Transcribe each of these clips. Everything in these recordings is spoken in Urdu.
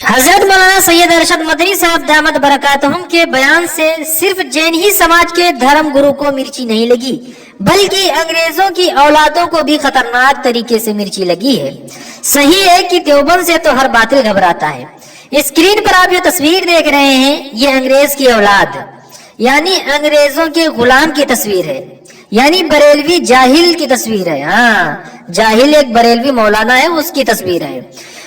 حضرت مولانا سید ارشد مدنی صاحب دامت برکاتہم کے بیان سے صرف جین ہی سماج کے دھرم گرو کو مرچی نہیں لگی بلکہ انگریزوں کی اولادوں کو بھی خطرناک طریقے سے مرچی لگی ہے۔ صحیح ہے کہ دیوبند سے تو ہر باطل گھبراتا ہے۔ اسکرین پر آپ یہ تصویر دیکھ رہے ہیں، یہ انگریز کی اولاد یعنی انگریزوں کے غلام کی تصویر ہے، یعنی بریلوی جاہل کی تصویر ہے۔ ہاں، جاہل ایک بریلوی مولانا ہے، اس کی تصویر ہے۔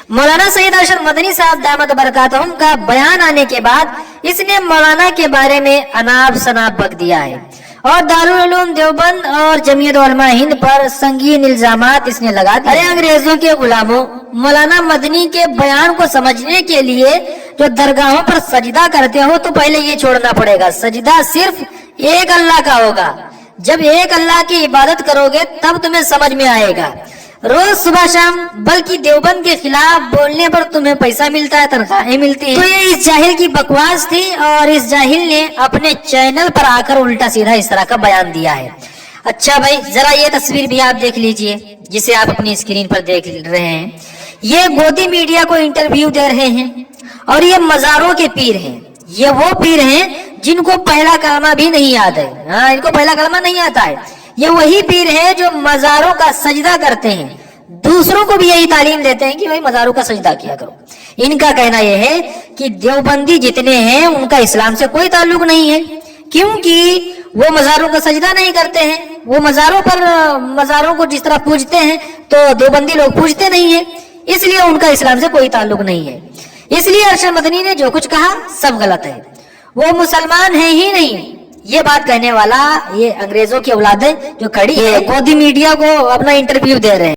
مولانا سید ارشد مدنی صاحب دامت برکاتہم کا بیان آنے کے بعد اس نے مولانا کے بارے میں اناب شناب بک دیا ہے اور دارالعلوم دیوبند اور جمعیت علماء ہند پر سنگین الزامات اس نے لگا دیے۔ ارے انگریزوں کے غلاموں، مولانا مدنی کے بیان کو سمجھنے کے لیے جو درگاہوں پر سجدہ کرتے ہو تو پہلے یہ چھوڑنا پڑے گا، سجدہ صرف ایک اللہ کا ہوگا۔ جب ایک اللہ کی عبادت کرو گے تب تمہیں سمجھ میں آئے گا۔ روز صبح شام بلکہ دیوبند کے خلاف بولنے پر تمہیں پیسہ ملتا ہے، تنخواہیں ملتی ہیں۔ تو یہ اس جاہل کی بکواس تھی اور اس جاہل نے اپنے چینل پر آ کر الٹا سیدھا اس طرح کا بیان دیا ہے۔ اچھا بھائی، ذرا یہ تصویر بھی آپ دیکھ لیجئے جسے آپ اپنی اسکرین پر دیکھ رہے ہیں۔ یہ گودی میڈیا کو انٹرویو دے رہے ہیں اور یہ مزاروں کے پیر ہیں۔ یہ وہ پیر ہیں جن کو پہلا کلمہ بھی نہیں یاد ہے۔ ہاں، ان کو پہلا کلمہ نہیں آتا ہے۔ یہ وہی پیر ہے جو مزاروں کا سجدہ کرتے ہیں، دوسروں کو بھی یہی تعلیم دیتے ہیں کہ بھائی مزاروں کا سجدہ کیا کرو۔ ان کا کہنا یہ ہے کہ دیوبندی جتنے ہیں ان کا اسلام سے کوئی تعلق نہیں ہے، کیونکہ وہ مزاروں کا سجدہ نہیں کرتے ہیں۔ وہ مزاروں کو جس طرح پوجتے ہیں تو دیوبندی لوگ پوجتے نہیں ہیں، اس لیے ان کا اسلام سے کوئی تعلق نہیں ہے۔ اس لیے ارشد مدنی نے جو کچھ کہا سب غلط ہے، وہ مسلمان ہیں ہی نہیں۔ یہ بات کہنے والا یہ انگریزوں کی اولادیں جو کھڑی ہے گودی میڈیا کو اپنا انٹرویو دے رہے ہیں۔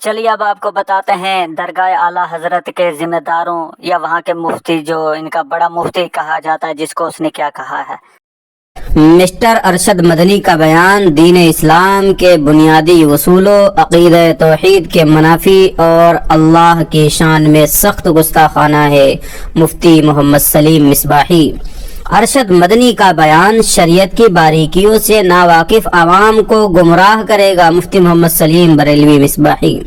چلیے اب آپ کو بتاتے ہیں درگاہ اعلیٰ حضرت کے ذمہ داروں یا وہاں کے مفتی، جو ان کا بڑا مفتی کہا جاتا ہے، جس کو اس نے کیا کہا ہے۔ مسٹر ارشد مدنی کا بیان دین اسلام کے بنیادی اصولوں، عقیدہ توحید کے منافی اور اللہ کی شان میں سخت گستاخانہ ہے۔ مفتی محمد سلیم مصباحی۔ ارشد مدنی کا بیان شریعت کی باریکیوں سے ناواقف عوام کو گمراہ کرے گا۔ مفتی محمد سلیم بریلوی مصباحی۔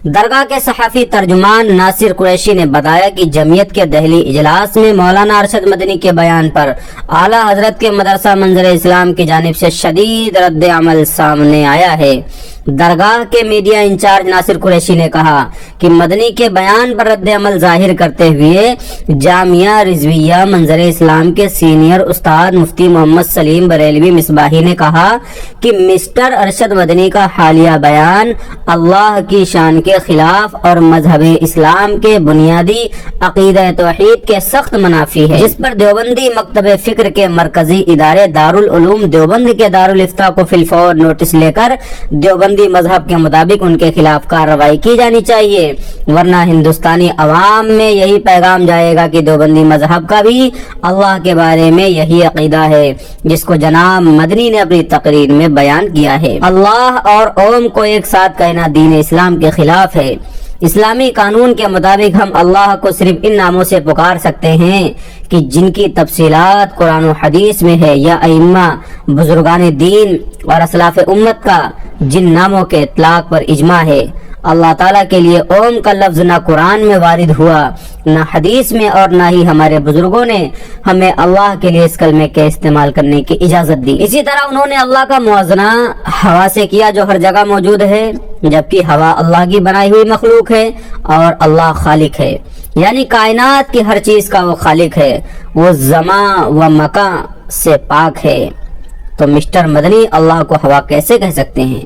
درگاہ کے صحافی ترجمان ناصر قریشی نے بتایا کہ جمعیت کے دہلی اجلاس میں مولانا ارشد مدنی کے بیان پر اعلیٰ حضرت کے مدرسہ منظر اسلام کی جانب سے شدید رد عمل سامنے آیا ہے۔ درگاہ کے میڈیا انچارج ناصر قریشی نے کہا کہ مدنی کے بیان پر رد عمل ظاہر کرتے ہوئے جامعہ رضویہ منظر اسلام کے سینئر استاد مفتی محمد سلیم بریلوی مصباحی نے کہا کہ مسٹر ارشد مدنی کا حالیہ بیان اللہ کی شان کے خلاف اور مذہب اسلام کے بنیادی عقیدہ توحید کے سخت منافی ہے، جس پر دیوبندی مکتب فکر کے مرکزی ادارے دارالعلوم دیوبند کے دارالافتاء کو فی الفور نوٹس لے کر دیوبندی مذہب کے مطابق ان کے خلاف کارروائی کی جانی چاہیے، ورنہ ہندوستانی عوام میں یہی پیغام جائے گا کہ دیوبندی مذہب کا بھی اللہ کے بارے میں یہی عقیدہ ہے جس کو جناب مدنی نے اپنی تقریر میں بیان کیا ہے۔ اللہ اور اوم کو ایک ساتھ کہنا دین اسلام کے خلاف ہے۔ اسلامی قانون کے مطابق ہم اللہ کو صرف ان ناموں سے پکار سکتے ہیں کہ جن کی تفصیلات قرآن و حدیث میں ہے، یا ائمہ بزرگان دین اور اسلاف امت کا جن ناموں کے اطلاق پر اجماع ہے۔ اللہ تعالیٰ کے لیے اوم کا لفظ نہ قرآن میں وارد ہوا، نہ حدیث میں، اور نہ ہی ہمارے بزرگوں نے ہمیں اللہ کے لیے اس کلمے کے استعمال کرنے کی اجازت دی۔ اسی طرح انہوں نے اللہ کا موازنہ ہوا سے کیا جو ہر جگہ موجود ہے، جبکہ ہوا اللہ کی بنائی ہوئی مخلوق ہے اور اللہ خالق ہے، یعنی کائنات کی ہر چیز کا وہ خالق ہے، وہ زمان و مکان سے پاک ہے۔ تو مسٹر مدنی اللہ کو ہوا کیسے کہہ سکتے ہیں؟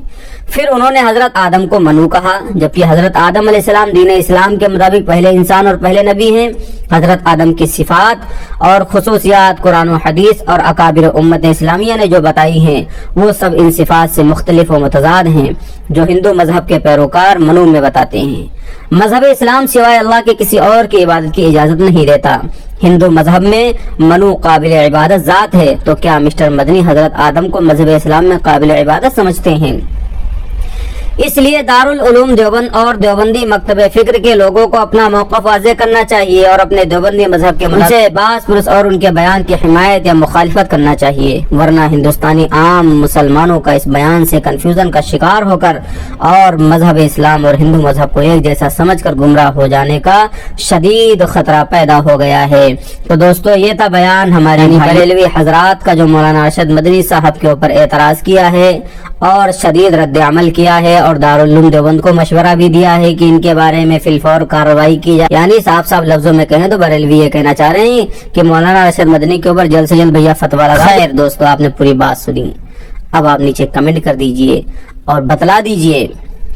پھر انہوں نے حضرت آدم کو منو کہا، جبکہ حضرت آدم علیہ السلام دین اسلام کے مطابق پہلے انسان اور پہلے نبی ہیں۔ حضرت آدم کی صفات اور خصوصیات قرآن و حدیث اور اکابر امت اسلامیہ نے جو بتائی ہیں وہ سب ان صفات سے مختلف و متضاد ہیں جو ہندو مذہب کے پیروکار منو میں بتاتے ہیں۔ مذہب اسلام سوائے اللہ کے کسی اور کی عبادت کی اجازت نہیں دیتا۔ ہندو مذہب میں منو قابل عبادت ذات ہے، تو کیا مسٹر مدنی حضرت آدم کو مذہب اسلام میں قابل عبادت سمجھتے ہیں؟ اس لیے دارالعلوم دیوبند اور دیوبندی مکتب فکر کے لوگوں کو اپنا موقف واضح کرنا چاہیے اور اپنے دیوبندی مذہب کے سے باس پرس اور ان کے بیان کی حمایت یا مخالفت کرنا چاہیے، ورنہ ہندوستانی عام مسلمانوں کا اس بیان سے کنفیوژن کا شکار ہو کر اور مذہب اسلام اور ہندو مذہب کو ایک جیسا سمجھ کر گمراہ ہو جانے کا شدید خطرہ پیدا ہو گیا ہے۔ تو دوستو یہ تھا بیان ہمارے بریلوی حضرات کا جو مولانا ارشد مدنی صاحب کے اوپر اعتراض کیا ہے اور شدید رد عمل کیا ہے، اور دارالعلوم دیوبند کو مشورہ بھی دیا ہے کہ ان کے بارے میں فی الفور کارروائی کی جائے۔ یعنی صاف صاف لفظوں میں کہیں تو بریلوی یہ کہنا چاہ رہے ہیں کہ مولانا ارشد مدنی کے اوپر جلد سے جلد بھیا فتویٰ لگا۔ خیر دوستو آپ نے پوری بات سنی، اب آپ نیچے کمنٹ کر دیجئے اور بتلا دیجئے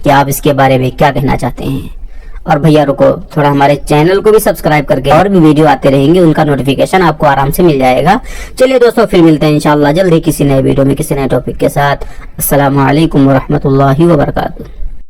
کہ آپ اس کے بارے میں کیا کہنا چاہتے ہیں۔ اور بھیا رکو تھوڑا، ہمارے چینل کو بھی سبسکرائب کر کے اور بھی ویڈیو آتے رہیں گے، ان کا نوٹیفیکیشن آپ کو آرام سے مل جائے گا۔ چلیے دوستو پھر ملتے ہیں انشاءاللہ جلد ہی کسی نئے ویڈیو میں کسی نئے ٹاپک کے ساتھ۔ السلام علیکم ورحمۃ اللہ وبرکاتہ۔